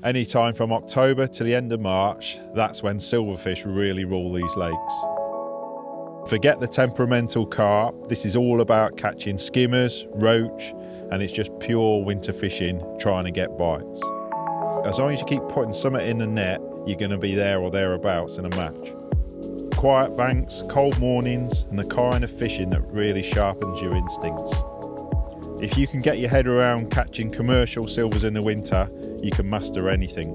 Anytime from October to the end of March, that's when silverfish really rule these lakes. Forget the temperamental carp, this is all about catching skimmers, roach, and it's just pure winter fishing, trying to get bites. As long as you keep putting something in the net, you're going to be there or thereabouts in a match. Quiet banks, cold mornings, and the kind of fishing that really sharpens your instincts. If you can get your head around catching commercial silvers in the winter, you can master anything.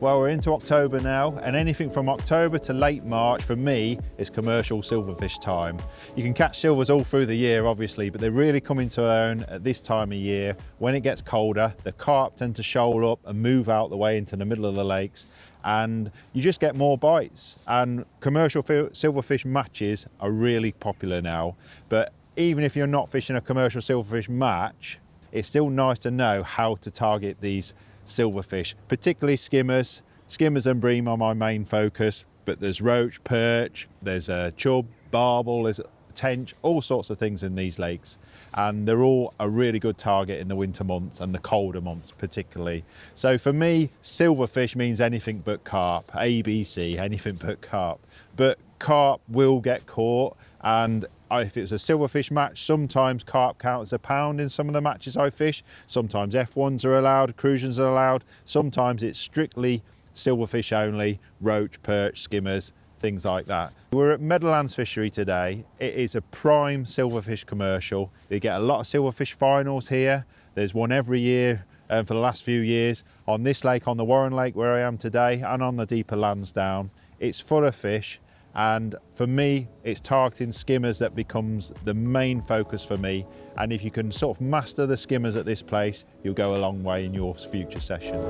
Well, we're into October now, and anything from October to late March for me is commercial silverfish time. You can catch silvers all through the year obviously, but they really come into their own at this time of year. When it gets colder, the carp tend to shoal up and move out the way into the middle of the lakes, and you just get more bites. And commercial silverfish matches are really popular now, but even if you're not fishing a commercial silverfish match, it's still nice to know how to target these silverfish, particularly skimmers. Skimmers and bream are my main focus, but there's roach, perch, there's a chub, barbel, there's tench, all sorts of things in these lakes, and they're all a really good target in the winter months and the colder months particularly. So for me, silverfish means anything but carp, ABC, anything but carp. But carp will get caught, and if it's a silverfish match, sometimes carp count as a pound in some of the matches I fish. Sometimes F1s are allowed, crucians are allowed. Sometimes it's strictly silverfish only, roach, perch, skimmers, things like that. We're at Meadowlands Fishery today. It is a prime silverfish commercial. They get a lot of silverfish finals here. There's one every year for the last few years. On this lake, on the Warren Lake where I am today, and on the deeper lands down. It's full of fish. And for me, it's targeting skimmers that becomes the main focus for me. And if you can sort of master the skimmers at this place, you'll go a long way in your future sessions.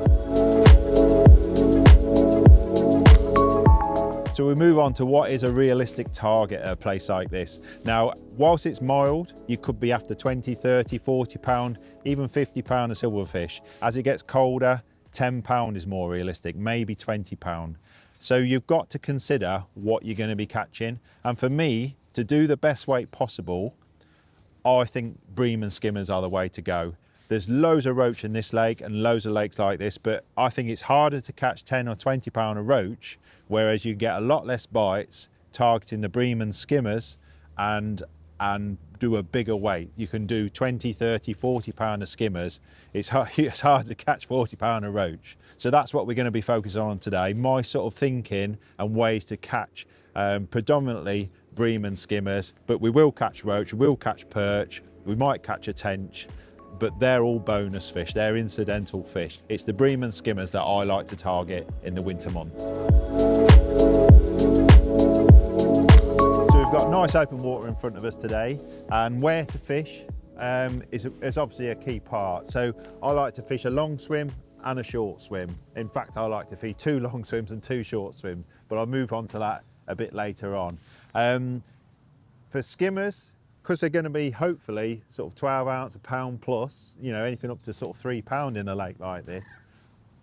So we move on to what is a realistic target at a place like this. Now, whilst it's mild, you could be after 20, 30, 40 pound, even 50 pound of silverfish. As it gets colder, 10 pound is more realistic, maybe 20 pound. So you've got to consider what you're going to be catching. And for me, to do the best weight possible, I think bream and skimmers are the way to go. There's loads of roach in this lake and loads of lakes like this, but I think it's harder to catch 10 or 20 pound of roach, whereas you get a lot less bites targeting the bream and skimmers and do a bigger weight. You can do 20, 30, 40 pound of skimmers. It's hard to catch 40 pound of roach. So that's what we're going to be focusing on today. My sort of thinking and ways to catch predominantly bream and skimmers, but we will catch roach, we will catch perch, we might catch a tench, but they're all bonus fish, they're incidental fish. It's the bream and skimmers that I like to target in the winter months. So we've got nice open water in front of us today, and where to fish is obviously a key part. So I like to fish a long swim and a short swim. In fact, I like to fish 2 long swims and 2 short swims, but I'll move on to that a bit later on. For skimmers, because they're going to be hopefully sort of 12 ounce, a pound plus, you know, anything up to sort of 3 pound in a lake like this,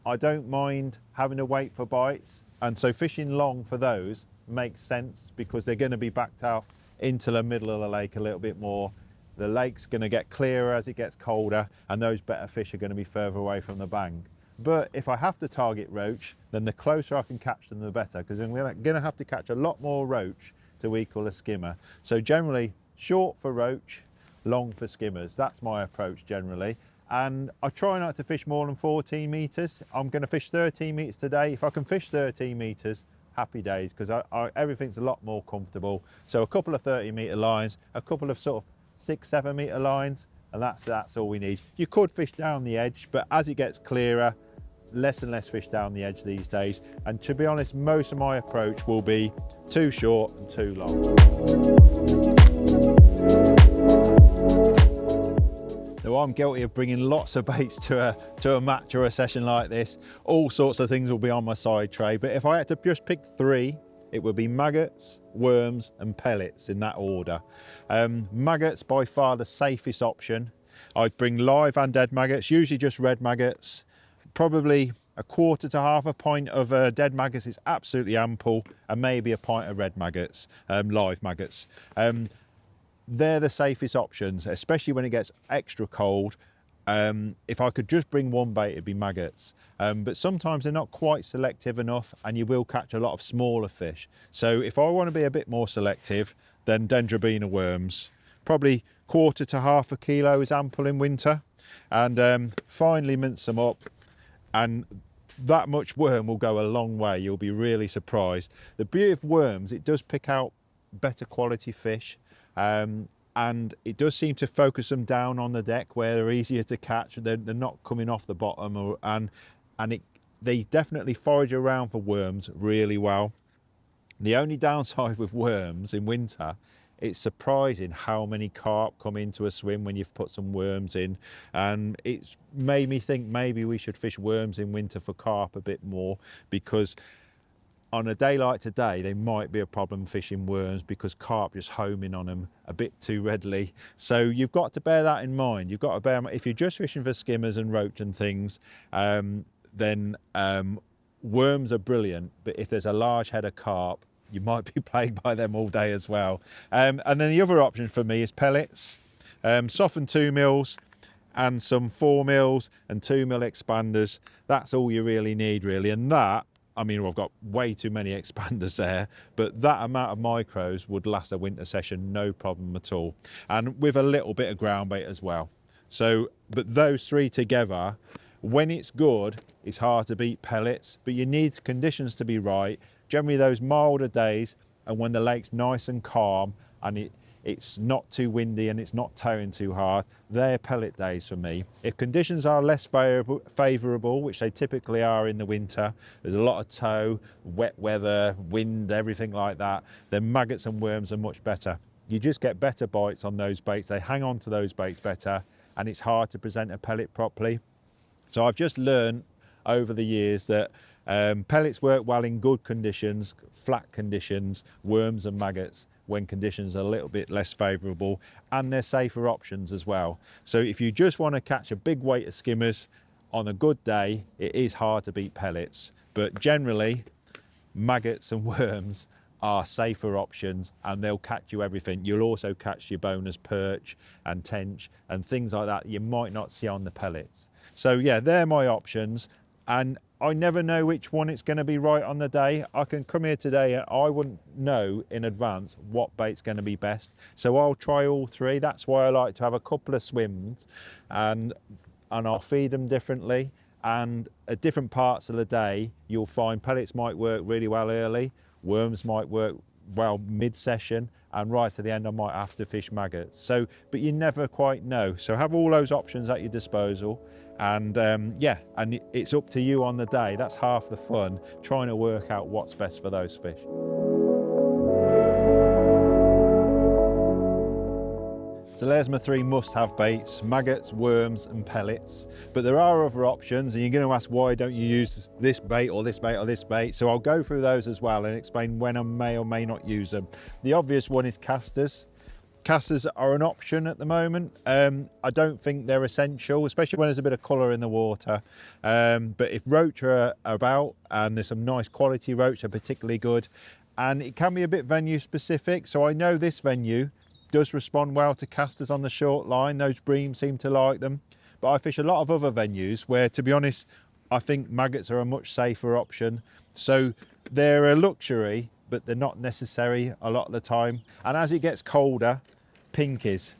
I don't mind having to wait for bites. And so fishing long for those makes sense because they're going to be backed out into the middle of the lake a little bit more. The lake's going to get clearer as it gets colder, and those better fish are going to be further away from the bank. But if I have to target roach, then the closer I can catch them, the better, because I'm going to have to catch a lot more roach to equal a skimmer. So generally, short for roach, long for skimmers. That's my approach generally. And I try not to fish more than 14 metres. I'm going to fish 13 metres today. If I can fish 13 metres, happy days, because everything's a lot more comfortable. So a couple of 30-metre lines, a couple of sort of 6-7 metre lines, and that's all we need. You could fish down the edge, but as it gets clearer, less and less fish down the edge these days. And to be honest, most of my approach will be too short and too long. Now, I'm guilty of bringing lots of baits to a match or a session like this. All sorts of things will be on my side tray, but if I had to just pick 3, it would be maggots, worms and pellets in that order. Maggots by far the safest option. I'd bring live and dead maggots, usually just red maggots. Probably a quarter to half a pint of dead maggots is absolutely ample, and maybe a pint of red maggots, live maggots. they're the safest options, especially when it gets extra cold. If I could just bring one bait, it'd be maggots. But sometimes they're not quite selective enough and you will catch a lot of smaller fish. So if I want to be a bit more selective, then Dendrobina worms. Probably 1/4 to 1/2 kilo is ample in winter. And finely mince them up, and that much worm will go a long way. You'll be really surprised. The beauty of worms, it does pick out better quality fish. And it does seem to focus them down on the deck where they're easier to catch. They're not coming off the bottom, they definitely forage around for worms really well. The only downside with worms in winter, it's surprising how many carp come into a swim when you've put some worms in. And it's made me think maybe we should fish worms in winter for carp a bit more, because on a day like today, there might be a problem fishing worms because carp just home in on them a bit too readily. So you've got to bear that in mind. You've got to bear, if you're just fishing for skimmers and roach and things, then worms are brilliant. But if there's a large head of carp, you might be plagued by them all day as well. And then the other option for me is pellets, softened 2 mils and some 4 mils and 2 mil expanders. That's all you really need, really. And that, I mean, I've got way too many expanders there, but that amount of micros would last a winter session, no problem at all. And with a little bit of ground bait as well. So, but those three together, when it's good, it's hard to beat pellets, but you need conditions to be right. Generally those milder days, and when the lake's nice and calm and it's not too windy and it's not towing too hard, they're pellet days for me. If conditions are less favourable, which they typically are in the winter, there's a lot of tow, wet weather, wind, everything like that, then maggots and worms are much better. You just get better bites on those baits, they hang on to those baits better, and it's hard to present a pellet properly. So I've just learned over the years that pellets work well in good conditions, flat conditions, worms and maggots when conditions are a little bit less favourable, and they're safer options as well. So if you just want to catch a big weight of skimmers on a good day, it is hard to beat pellets, but generally maggots and worms are safer options and they'll catch you everything. You'll also catch your bonus perch and tench and things like that you might not see on the pellets. So yeah, they're my options, and I never know which one it's going to be right on the day. I can come here today and I wouldn't know in advance what bait's going to be best. So I'll try all three. That's why I like to have a couple of swims, and I'll feed them differently. And at different parts of the day, you'll find pellets might work really well early, worms might work well mid-session, and right to the end I might have to fish maggots. So, but you never quite know. So have all those options at your disposal, and yeah, and it's up to you on the day. That's half the fun, trying to work out what's best for those fish. So there's my three must-have baits: maggots, worms and pellets. But there are other options, and you're going to ask, why don't you use this bait or this bait or this bait? So I'll go through those as well and explain when I may or may not use them. The obvious one is casters. Casters are an option at the moment. I don't think they're essential, especially when there's a bit of colour in the water. But if roach are about, and there's some nice quality roach, are particularly good. And it can be a bit venue specific. So I know this venue does respond well to casters on the short line. Those Bream seem to like them. But I fish a lot of other venues where, to be honest, I think maggots are a much safer option. So they're a luxury, but they're not necessary a lot of the time. And as it gets colder, pinkies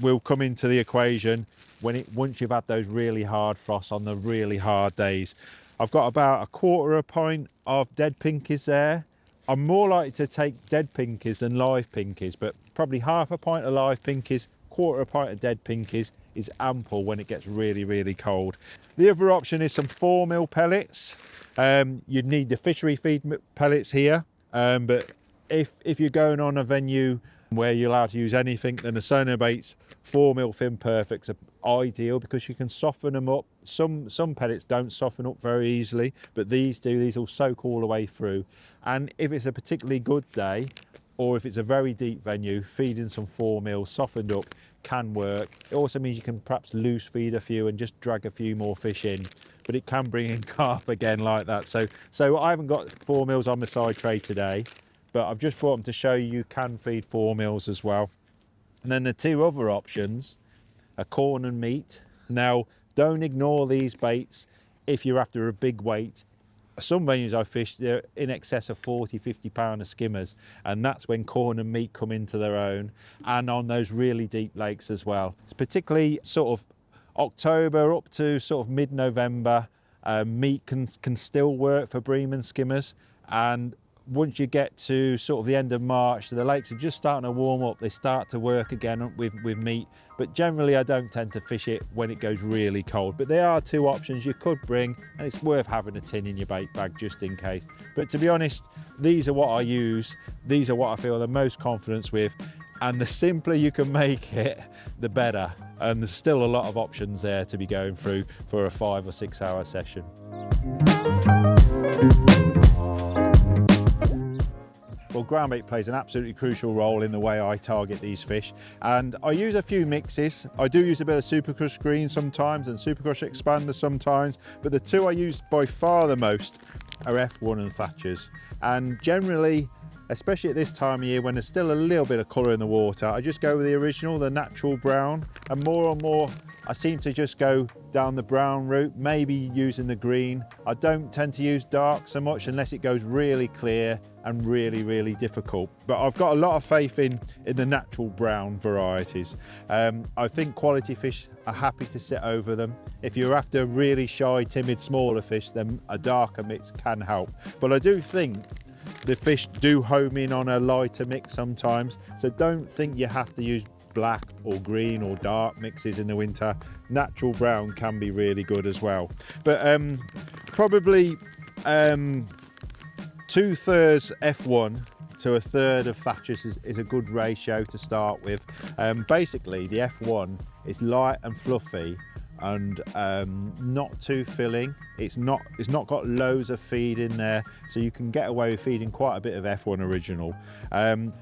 will come into the equation once you've had those really hard frosts on the really hard days. I've got about 1/4 pint of dead pinkies there. I'm more likely to take dead pinkies than live pinkies, but probably 1/2 pint of live pinkies, 1/4 pint of dead pinkies is ample when it gets really, really cold. The other option is some 4 mil pellets. You'd need the fishery feed pellets here, but if you're going on a venue where you're allowed to use anything, then the Sonobait's 4 mil Fin Perfects are ideal because you can soften them up. Some pellets don't soften up very easily, but these do. These will soak all the way through. And if it's a particularly good day, or if it's a very deep venue, feeding some 4 mil softened up can work. It also means you can perhaps loose feed a few and just drag a few more fish in, but it can bring in carp again like that. So I haven't got 4 mils on my side tray today, but I've just brought them to show you can feed 4 mils as well. And then the 2 other options are corn and meat. Now, don't ignore these baits if you're after a big weight. Some venues I fish, they're in excess of 40, 50 pound of skimmers, and that's when corn and meat come into their own, and on those really deep lakes as well. It's particularly sort of October up to sort of mid-November, meat can still work for bream and skimmers, and once you get to sort of the end of March, the lakes are just starting to warm up. They start to work again with meat, but generally I don't tend to fish it when it goes really cold. But there are 2 options you could bring, and it's worth having a tin in your bait bag just in case. But to be honest, these are what I use. These are what I feel the most confidence with, and the simpler you can make it, the better. And there's still a lot of options there to be going through for a 5 or 6 hour session. Well, ground bait plays an absolutely crucial role in the way I target these fish, and I use a few mixes. I do use a bit of Supercrush Green sometimes and Supercrush Expander sometimes, but the 2 I use by far the most are F1 and Thatchers. And generally, especially at this time of year when there's still a little bit of colour in the water, I just go with the original, the natural brown, and more and more I seem to just go down the brown route, maybe using the green. I don't tend to use dark so much unless it goes really clear and really, really difficult. But I've got a lot of faith in the natural brown varieties. I think quality fish are happy to sit over them. If you're after really shy, timid, smaller fish, then a darker mix can help. But I do think the fish do home in on a lighter mix sometimes, so don't think you have to use black or green or dark mixes in the winter. Natural brown can be really good as well. But probably 2/3 F1 to 1/3 of Thatchers is a good ratio to start with. Basically, the F1 is light and fluffy and not too filling. It's not got loads of feed in there, so you can get away with feeding quite a bit of F1 original.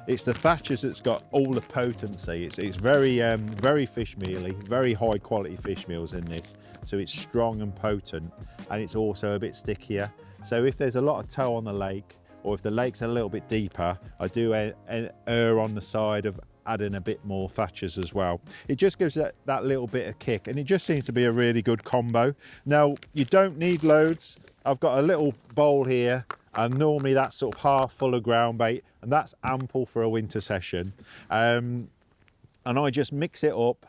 It's the Thatchers that's got all the potency. It's very very fish mealy, very high quality fish meals in this, so it's strong and potent, and it's also a bit stickier. So if there's a lot of tow on the lake, or if the lake's a little bit deeper, I do err on the side of adding a bit more Thatchers as well. It just gives it that little bit of kick, and it just seems to be a really good combo. Now, you don't need loads. I've got a little bowl here, and normally that's sort of half full of ground bait, and that's ample for a winter session. And I just mix it up,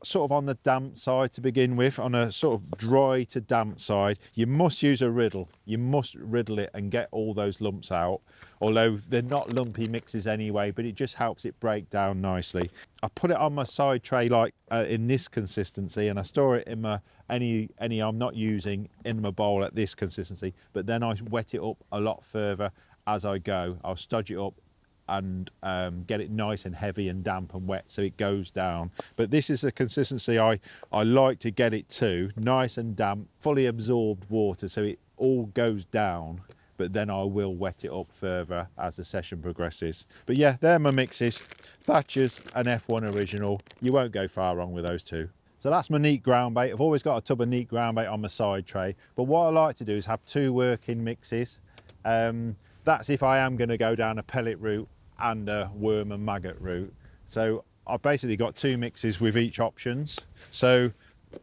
sort of on the damp side to begin with, on a sort of dry to damp side. You must use a riddle. You must riddle it and get all those lumps out, although they're not lumpy mixes anyway, but it just helps it break down nicely. I put it on my side tray like in this consistency, and I store it in my any I'm not using in my bowl at this consistency, but then I wet it up a lot further as I go. I'll studge it up and get it nice and heavy and damp and wet so it goes down. But this is a consistency I like to get it to, nice and damp, fully absorbed water, so it all goes down, but then I will wet it up further as the session progresses. But yeah, they're my mixes, Thatchers and F1 original. You won't go far wrong with those 2. So that's my neat ground bait. I've always got a tub of neat ground bait on my side tray, but what I like to do is have 2 working mixes. That's if I am going to go down a pellet route and a worm and maggot route. So I've basically got 2 mixes with each options. So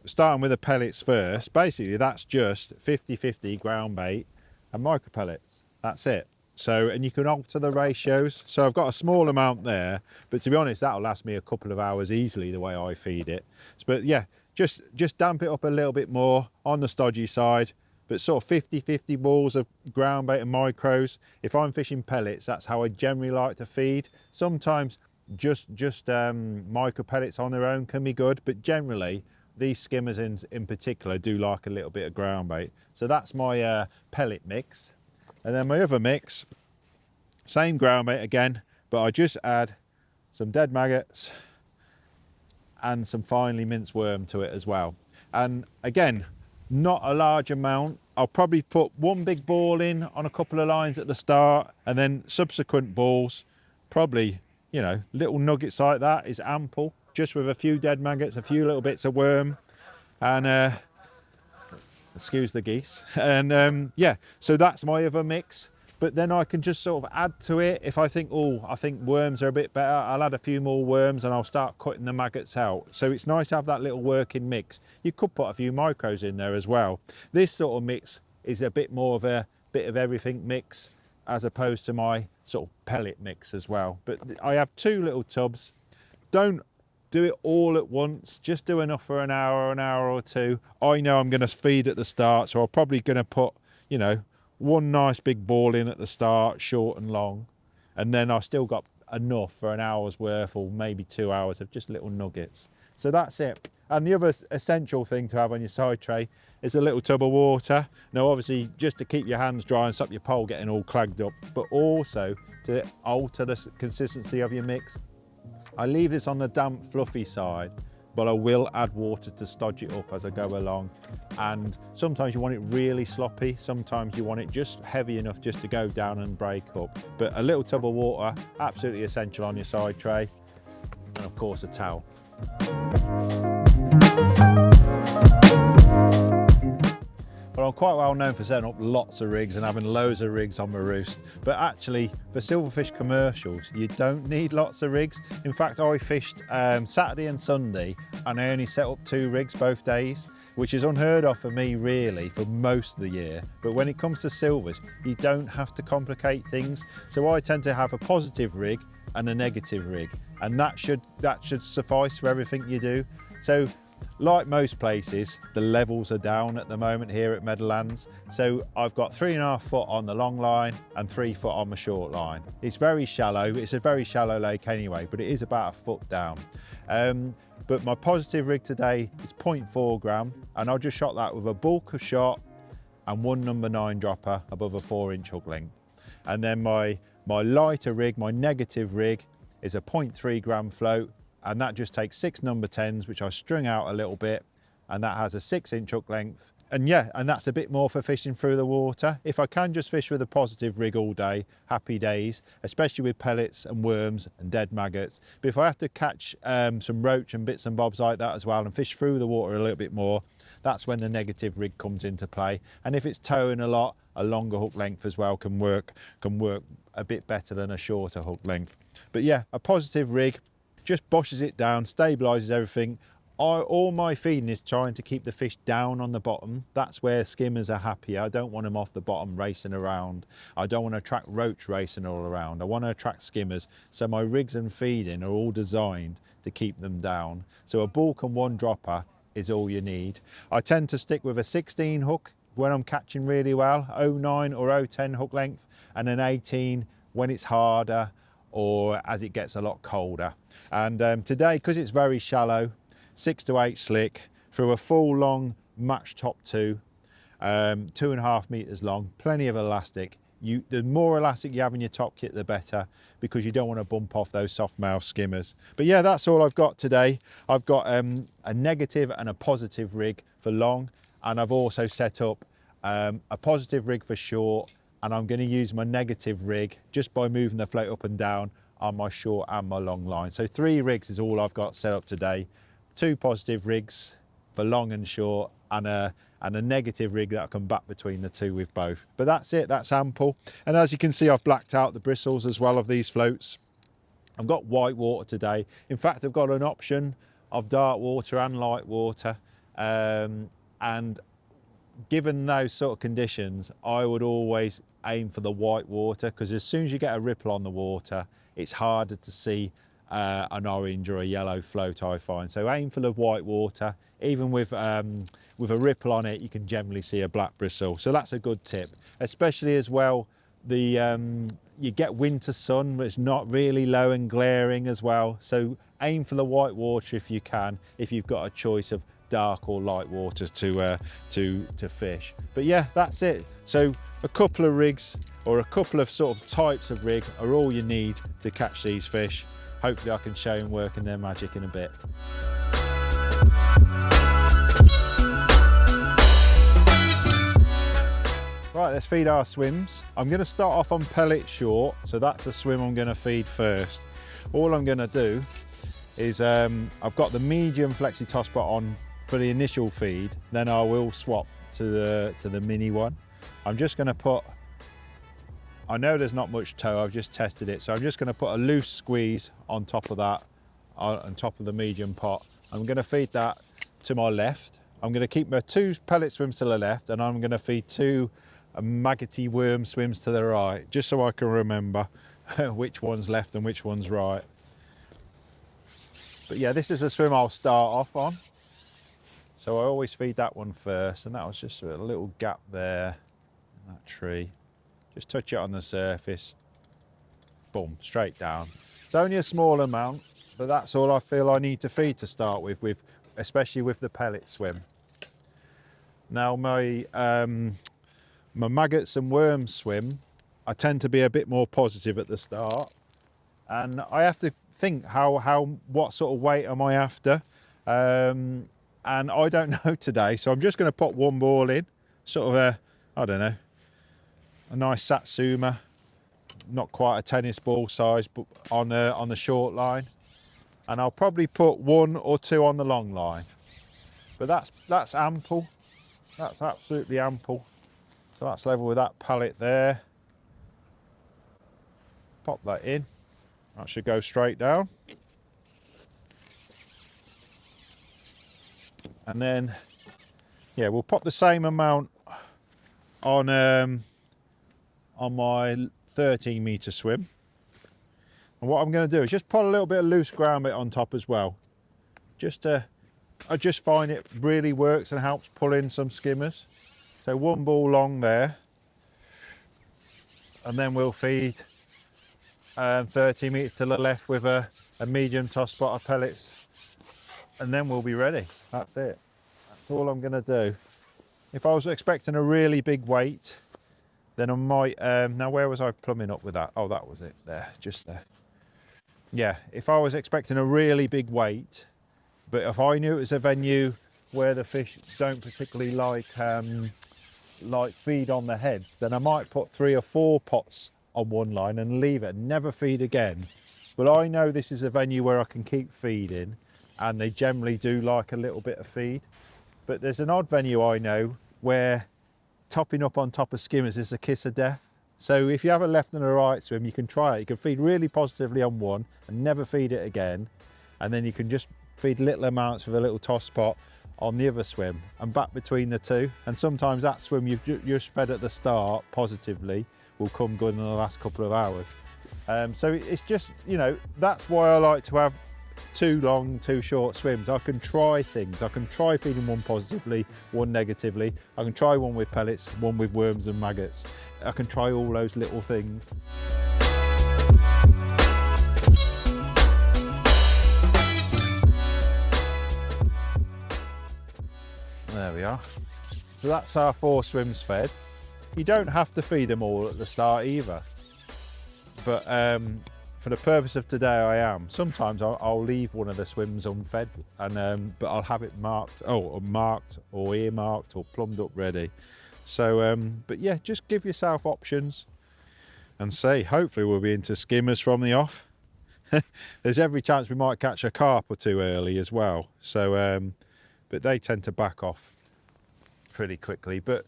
starting with the pellets first, basically that's just 50-50 ground bait and micro pellets. That's it. So, and you can alter the ratios. So I've got a small amount there, but to be honest, that'll last me a couple of hours easily the way I feed it. But yeah, just damp it up a little bit more on the stodgy side, but sort of 50-50 balls of ground bait and micros. If I'm fishing pellets, that's how I generally like to feed. Sometimes just micro pellets on their own can be good, but generally these skimmers in particular do like a little bit of ground bait. So that's my pellet mix. And then my other mix, same ground bait again, but I just add some dead maggots and some finely minced worm to it as well. And again, not a large amount. I'll probably put 1 big ball in on a couple of lines at the start, and then subsequent balls, probably, you know, little nuggets like that is ample, just with a few dead maggots, a few little bits of worm, and excuse the geese. And yeah, so that's my other mix. but then I can just sort of add to it. If I think, oh, I think worms are a bit better, I'll add a few more worms and I'll start cutting the maggots out. So it's nice to have that little working mix. You could put a few micros in there as well. This sort of mix is a bit more of a bit of everything mix, as opposed to my sort of pellet mix as well. But I have 2 little tubs. Don't do it all at once, just do enough for an hour or two. I know I'm going to feed at the start, so I'm probably going to put, you know, 1 nice big ball in at the start, short and long, and then I've still got enough for an hour's worth or maybe 2 hours of just little nuggets. So that's it. And the other essential thing to have on your side tray is a little tub of water. Now obviously just to keep your hands dry and stop your pole getting all clogged up, but also to alter the consistency of your mix. I leave this on the damp, fluffy side, but I will add water to stodge it up as I go along. And sometimes you want it really sloppy, sometimes you want it just heavy enough just to go down and break up. But a little tub of water, absolutely essential on your side tray. And of course a towel. Well, I'm quite well known for setting up lots of rigs and having loads of rigs on my roost, but actually for silverfish commercials you don't need lots of rigs. In fact, I fished Saturday and Sunday and I only set up 2 rigs both days, which is unheard of for me really for most of the year. But when it comes to silvers, you don't have to complicate things. So I tend to have a positive rig and a negative rig, and that should suffice for everything you do. So like most places, the levels are down at the moment here at Meadowlands. So I've got 3.5 foot on the long line and 3 foot on my short line. It's very shallow. It's a very shallow lake anyway, but it is about 1 foot down. But my positive rig today is 0.4 gram, and I just shot that with a bulk of shot and 1 number 9 dropper above a 4-inch hook length. And then my lighter rig, my negative rig, is a 0.3 gram float, and that just takes 6 number 10s, which I string out a little bit, and that has a 6-inch hook length. And yeah, and that's a bit more for fishing through the water. If I can just fish with a positive rig all day, happy days, especially with pellets and worms and dead maggots. But if I have to catch some roach and bits and bobs like that as well and fish through the water a little bit more, that's when the negative rig comes into play. And if it's towing a lot, a longer hook length as well can work a bit better than a shorter hook length. But yeah, a positive rig just boshes it down, stabilises everything. All my feeding is trying to keep the fish down on the bottom. That's where skimmers are happier. I don't want them off the bottom racing around. I don't want to attract roach racing all around. I want to attract skimmers. So my rigs and feeding are all designed to keep them down. So a bulk and 1 dropper is all you need. I tend to stick with a 16 hook when I'm catching really well, 09 or 010 hook length, and an 18 when it's harder or as it gets a lot colder. And today, because it's very shallow, 6 to 8 slick through a full long match top 2, 2.5 meters long, plenty of elastic. The more elastic you have in your top kit, the better, because you don't want to bump off those soft mouth skimmers. But yeah, that's all I've got today. I've got a negative and a positive rig for long, and I've also set up a positive rig for short, and I'm going to use my negative rig just by moving the float up and down on my short and my long line. So 3 rigs is all I've got set up today. 2 positive rigs for long and short, and a negative rig that I can back between the 2 with both. But that's it, that's ample. And as you can see, I've blacked out the bristles as well of these floats. I've got white water today. In fact, I've got an option of dark water and light water. And given those sort of conditions, I would always aim for the white water, because as soon as you get a ripple on the water, it's harder to see an orange or a yellow float, I find. So aim for the white water. Even with a ripple on it, you can generally see a black bristle. So that's a good tip, especially as well, you get winter sun, but it's not really low and glaring as well. So aim for the white water if you can, if you've got a choice of dark or light water to fish. But yeah, that's it. So a couple of rigs or a couple of sort of types of rig are all you need to catch these fish. Hopefully I can show them working their magic in a bit. Right, let's feed our swims. I'm going to start off on pellet short, so that's a swim I'm going to feed first. All I'm going to do is I've got the medium flexi toss spot on for the initial feed, then I will swap to the mini one. I'm just going to put I know there's not much tow, I've just tested it, so I'm just going to put a loose squeeze on top of that, on top of the medium pot. I'm going to feed that to my left. I'm going to keep my 2 pellet swims to the left, and I'm going to feed 2 maggoty worm swims to the right, just so I can remember which one's left and which one's right. But yeah, this is a swim I'll start off on. So I always feed that one first, and that was just a little gap there in that tree. Just touch it on the surface, boom, straight down. It's only a small amount, but that's all I feel I need to feed to start with especially with the pellet swim. Now my maggots and worms swim, I tend to be a bit more positive at the start, and I have to think what sort of weight am I after, and I don't know today, so I'm just going to put one ball in, sort of I don't know, a nice Satsuma, not quite a tennis ball size, but on the short line, and I'll probably put 1 or 2 on the long line. But that's ample. That's absolutely ample. So that's level with that pellet there. Pop that in. That should go straight down. And then, yeah, we'll pop the same amount on my 13 metre swim. And what I'm going to do is just put a little bit of loose ground bit on top as well. I just find it really works and helps pull in some skimmers. So 1 ball long there. And then we'll feed 30 metres to the left with a medium toss spot of pellets. And then we'll be ready. That's it. That's all I'm going to do. If I was expecting a really big weight, then I might, now where was I plumbing up with that? Oh, that was it there, just there. Yeah, if I was expecting a really big weight, but if I knew it was a venue where the fish don't particularly like feed on the head, then I might put 3 or 4 pots on one line and leave it and never feed again. But I know this is a venue where I can keep feeding, and they generally do like a little bit of feed. But there's an odd venue I know where topping up on top of skimmers is a kiss of death. So if you have a left and a right swim, you can try it. You can feed really positively on one and never feed it again. And then you can just feed little amounts with a little toss pot on the other swim and back between the two. And sometimes that swim you've just fed at the start positively will come good in the last couple of hours. So it's just, you know, that's why I like to have 2 long, 2 short swims. I can try things. I can try feeding one positively, one negatively. I can try one with pellets, one with worms and maggots. I can try all those little things. There we are. So that's our 4 swims fed. You don't have to feed them all at the start either. But for the purpose of today, I am. Sometimes I'll leave one of the swims unfed, and but I'll have it marked or earmarked or plumbed up ready. So, but yeah, just give yourself options and see. Hopefully we'll be into skimmers from the off. There's every chance we might catch a carp or 2 early as well. So, but they tend to back off pretty quickly. But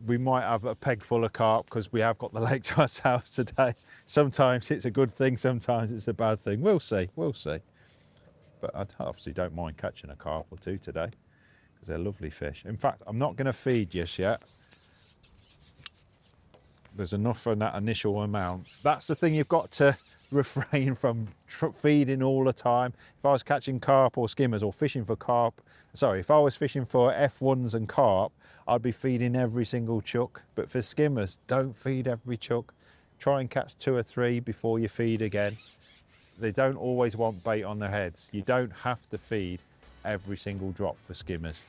we might have a peg full of carp because we have got the lake to ourselves today. Sometimes it's a good thing, sometimes it's a bad thing. We'll see, we'll see. But I obviously don't mind catching a carp or 2 today because they're lovely fish. In fact, I'm not going to feed just yet. There's enough from that initial amount. That's the thing you've got to refrain from feeding all the time. If I was catching carp or skimmers or fishing for carp, sorry, if I was fishing for F1s and carp, I'd be feeding every single chuck. But for skimmers, don't feed every chuck. Try and catch 2 or 3 before you feed again. They don't always want bait on their heads. You don't have to feed every single drop for skimmers.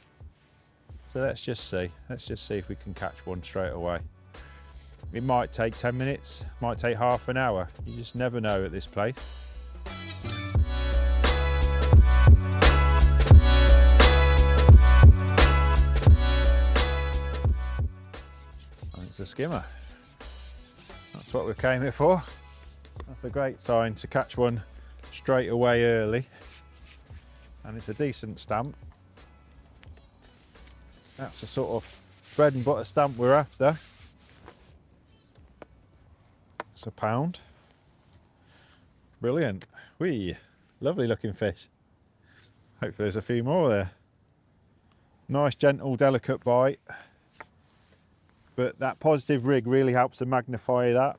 So let's just see. Let's just see if we can catch one straight away. It might take 10 minutes, might take half an hour. You just never know at this place. And it's a skimmer. That's what we came here for. That's a great sign to catch one straight away early. And it's a decent stamp. That's the sort of bread and butter stamp we're after. It's a pound. Brilliant. Whee, lovely looking fish. Hopefully there's a few more there. Nice, gentle, delicate bite. But that positive rig really helps to magnify that.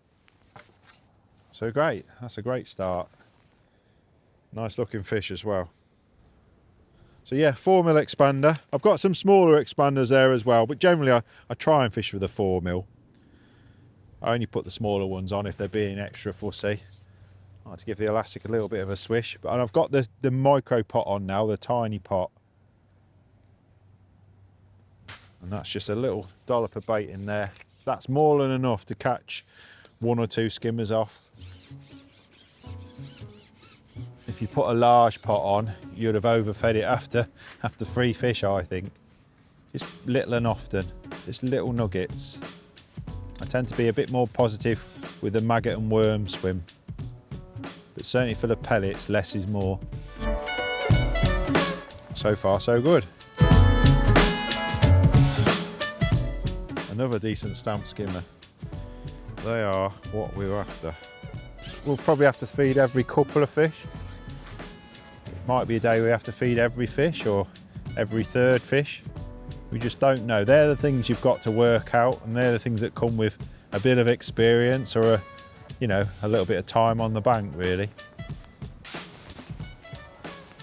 So great, that's a great start. Nice looking fish as well. So yeah, 4mm expander. I've got some smaller expanders there as well, but generally I try and fish with a 4mm. I only put the smaller ones on if they're being extra fussy. I like to give the elastic a little bit of a swish. And I've got the micro pot on now, the tiny pot. And that's just a little dollop of bait in there. That's more than enough to catch 1 or 2 skimmers off. If you put a large pot on, you'd have overfed it after 3 fish, I think. Just little and often, just little nuggets. I tend to be a bit more positive with the maggot and worm swim. But certainly for the pellets, less is more. So far, so good. Another decent stamp skimmer. They are what we were after. We'll probably have to feed every couple of fish. Might be a day we have to feed every fish or every 3rd fish. We just don't know. They're the things you've got to work out, and they're the things that come with a bit of experience or a little bit of time on the bank, really.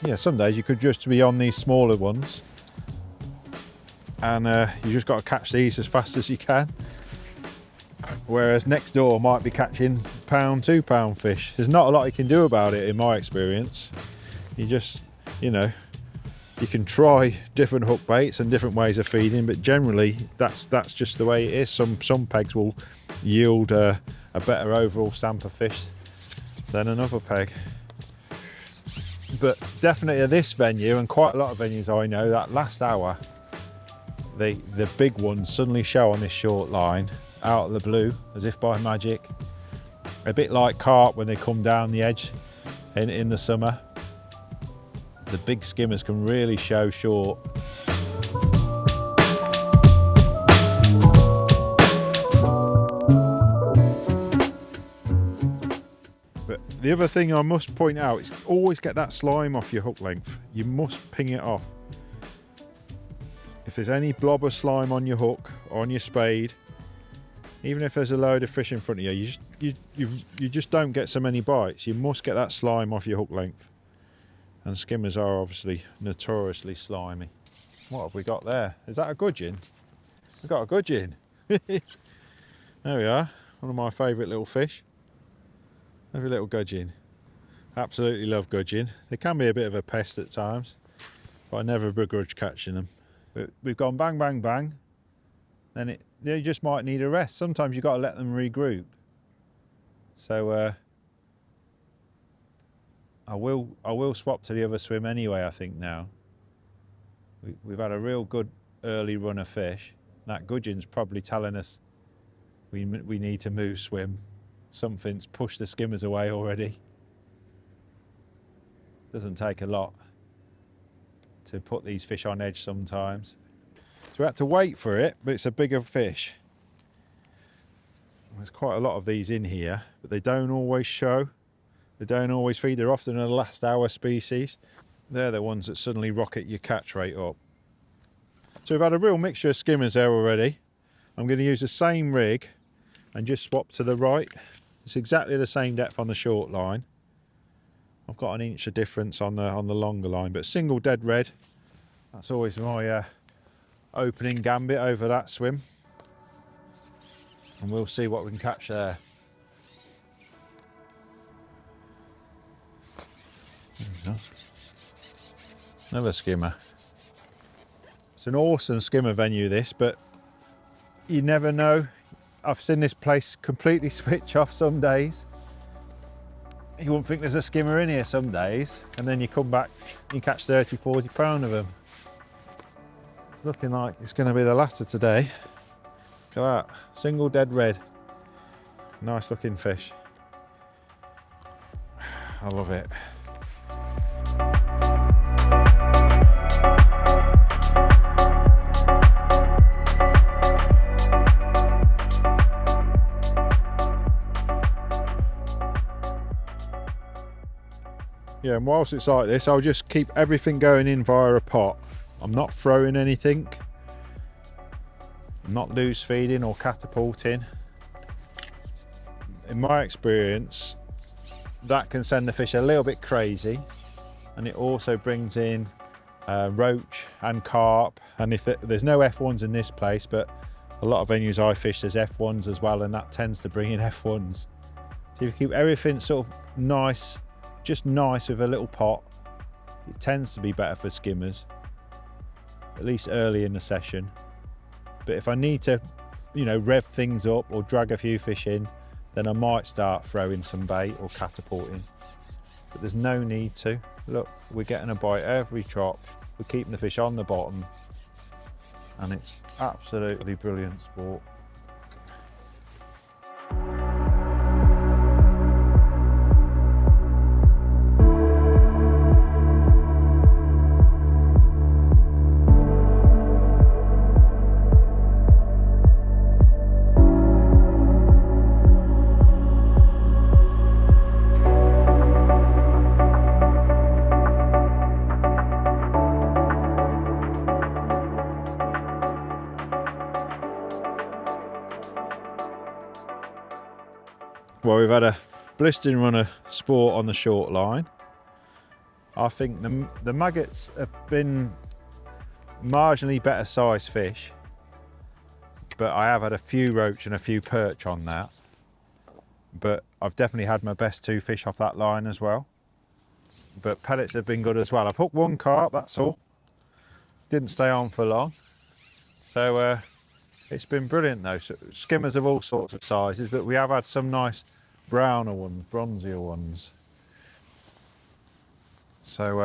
Yeah, some days you could just be on these smaller ones and you just got to catch these as fast as you can. Whereas next door might be catching £1, £2 fish. There's not a lot you can do about it in my experience. You just, you can try different hook baits and different ways of feeding, but generally that's just the way it is. Some pegs will yield a better overall stamp of fish than another peg. But definitely at this venue, and quite a lot of venues I know, that last hour, the big ones suddenly show on this short line out of the blue, as if by magic. A bit like carp when they come down the edge in the summer. The big skimmers can really show short. But the other thing I must point out is always get that slime off your hook length. You must ping it off. If there's any blob of slime on your hook or on your spade, even if there's a load of fish in front of you, you just don't get so many bites. You must get that slime off your hook length. And skimmers are obviously notoriously slimy. What have we got there? Is that a gudgeon? We've got a gudgeon. There we are, one of my favourite little fish. Every little gudgeon. Absolutely love gudgeon. They can be a bit of a pest at times, but I never begrudge catching them. But we've gone bang, bang, bang. Then they just might need a rest. Sometimes you've got to let them regroup. So I will swap to the other swim anyway, I think now. We've had a real good early run of fish. That gudgeon's probably telling us we need to move swim. Something's pushed the skimmers away already. Doesn't take a lot to put these fish on edge sometimes. So we had to wait for it, but it's a bigger fish. There's quite a lot of these in here, but they don't always show. They don't always feed. They're often a last hour species. They're the ones that suddenly rocket your catch rate up. So we've had a real mixture of skimmers there already. I'm going to use the same rig and just swap to the right. It's exactly the same depth on the short line. I've got an inch of difference on the longer line, but single dead red. That's always my opening gambit over that swim. And we'll see what we can catch there. Another skimmer. It's an awesome skimmer venue, this, but you never know. I've seen this place completely switch off some days. You wouldn't think there's a skimmer in here some days, and then you come back and you catch 30, 40 pound of them. It's looking like it's going to be the latter today. Look at that, single dead red. Nice looking fish. I love it. Yeah, and whilst it's like this, I'll just keep everything going in via a pot. I'm not throwing anything. I'm not loose feeding or catapulting. In my experience, that can send the fish a little bit crazy, and it also brings in roach and carp. And if there's no F1s in this place, but a lot of venues I fish there's F1s as well, and that tends to bring in F1s. So if you keep everything sort of nice, just nice with a little pot, it tends to be better for skimmers, at least early in the session. But if I need to, you know, rev things up or drag a few fish in, then I might start throwing some bait or catapulting. But there's no need to. Look, we're getting a bite every trot. We're keeping the fish on the bottom, and it's absolutely brilliant sport. Well, we've had a blistering run of sport on the short line. I think the maggots have been marginally better sized fish, but I have had a few roach and a few perch on that. But I've definitely had my best 2 fish off that line as well. But pellets have been good as well. I've hooked 1 carp, that's all. Didn't stay on for long. So it's been brilliant though. So, skimmers of all sorts of sizes, but we have had some nice browner ones, bronzier ones. So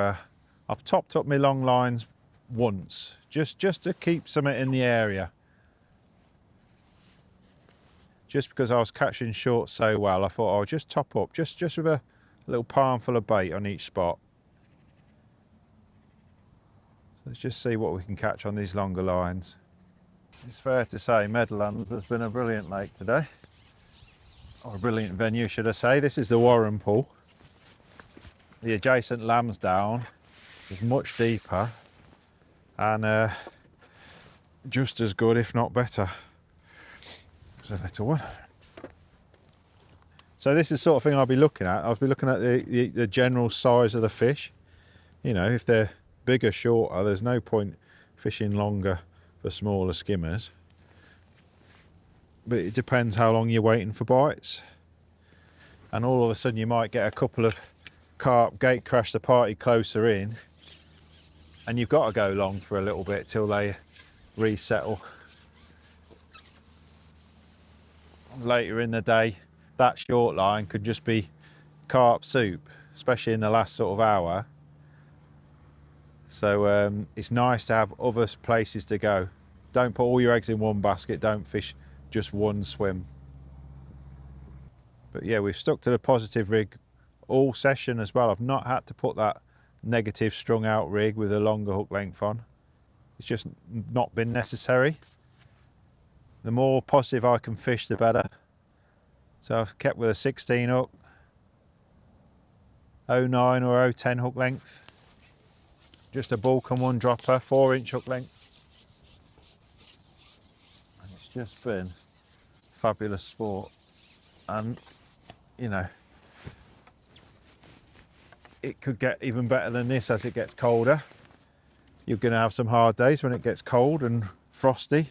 I've topped up my long lines once, just to keep something in the area. Just because I was catching short so well, I thought I'll just top up, just with a little palmful of bait on each spot. So let's just see what we can catch on these longer lines. It's fair to say Meadowlands has been a brilliant lake today, or a brilliant venue should I say. This is the Warren Pool. The adjacent Lambsdown is much deeper and just as good if not better. It's a little one. So this is the sort of thing I'll be looking at. I'll be looking at the general size of the fish. You know, if they're bigger, shorter, there's no point fishing longer for smaller skimmers. But it depends how long you're waiting for bites. And all of a sudden you might get a couple of carp gate crash the party closer in, and you've got to go long for a little bit till they resettle. Later in the day, that short line could just be carp soup, especially in the last sort of hour. So it's nice to have other places to go. Don't put all your eggs in one basket, don't fish just one swim. But yeah, we've stuck to the positive rig all session as well. I've not had to put that negative strung out rig with a longer hook length on. It's just not been necessary. The more positive I can fish, the better. So I've kept with a 16 hook, 09 or 010 hook length. Just a bulk and 1 dropper, 4-inch hook length. And it's just been fabulous sport. And, you know, it could get even better than this as it gets colder. You're going to have some hard days when it gets cold and frosty.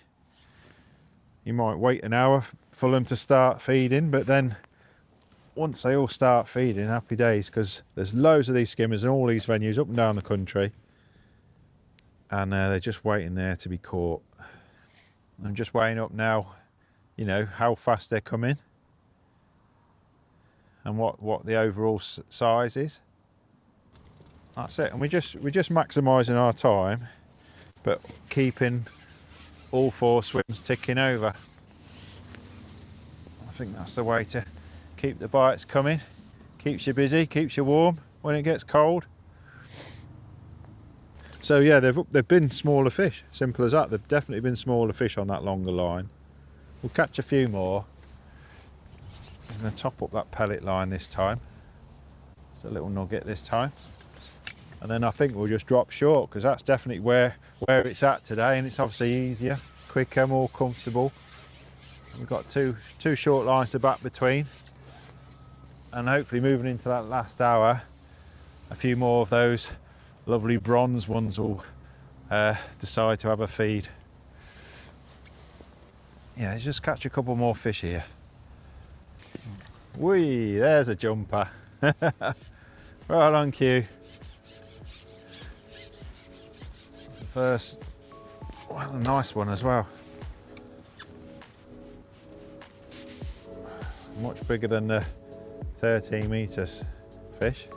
You might wait an hour for them to start feeding, but then once they all start feeding, happy days, because there's loads of these skimmers in all these venues up and down the country, and they're just waiting there to be caught. I'm just weighing up now, you know, how fast they're coming and what the overall size is. That's it, and we're just maximising our time, but keeping all 4 swims ticking over. I think that's the way to keep the bites coming. Keeps you busy, keeps you warm when it gets cold. So yeah, they've been smaller fish, simple as that. They've definitely been smaller fish on that longer line. We'll catch a few more. I'm going to top up that pellet line this time. Just a little nugget this time. And then I think we'll just drop short, because that's definitely where it's at today, and it's obviously easier, quicker, more comfortable. We've got two short lines to back between, and hopefully moving into that last hour, a few more of those lovely bronze ones will decide to have a feed. Yeah, let's just catch a couple more fish here. Whee, there's a jumper. Right on cue. First, well, a nice one as well. Much bigger than the 13 metres fish.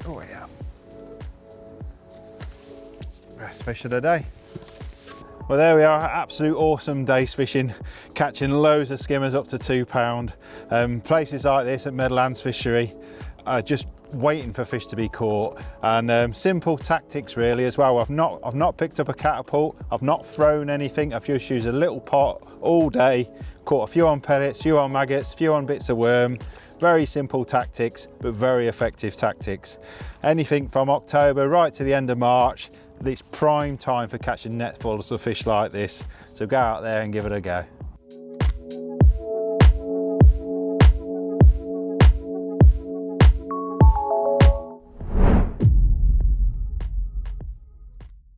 Oh yeah. Best fish of the day. Well, there we are, absolute awesome day's fishing, catching loads of skimmers up to £2. Places like this at Meadowlands Fishery, just waiting for fish to be caught, and simple tactics really as well. I've not picked up a catapult, I've not thrown anything, I've just used a little pot all day, caught a few on pellets, few on maggots, few on bits of worm. Very simple tactics, but very effective tactics. Anything from October right to the end of March, it's prime time for catching netfuls of fish like this. So go out there and give it a go.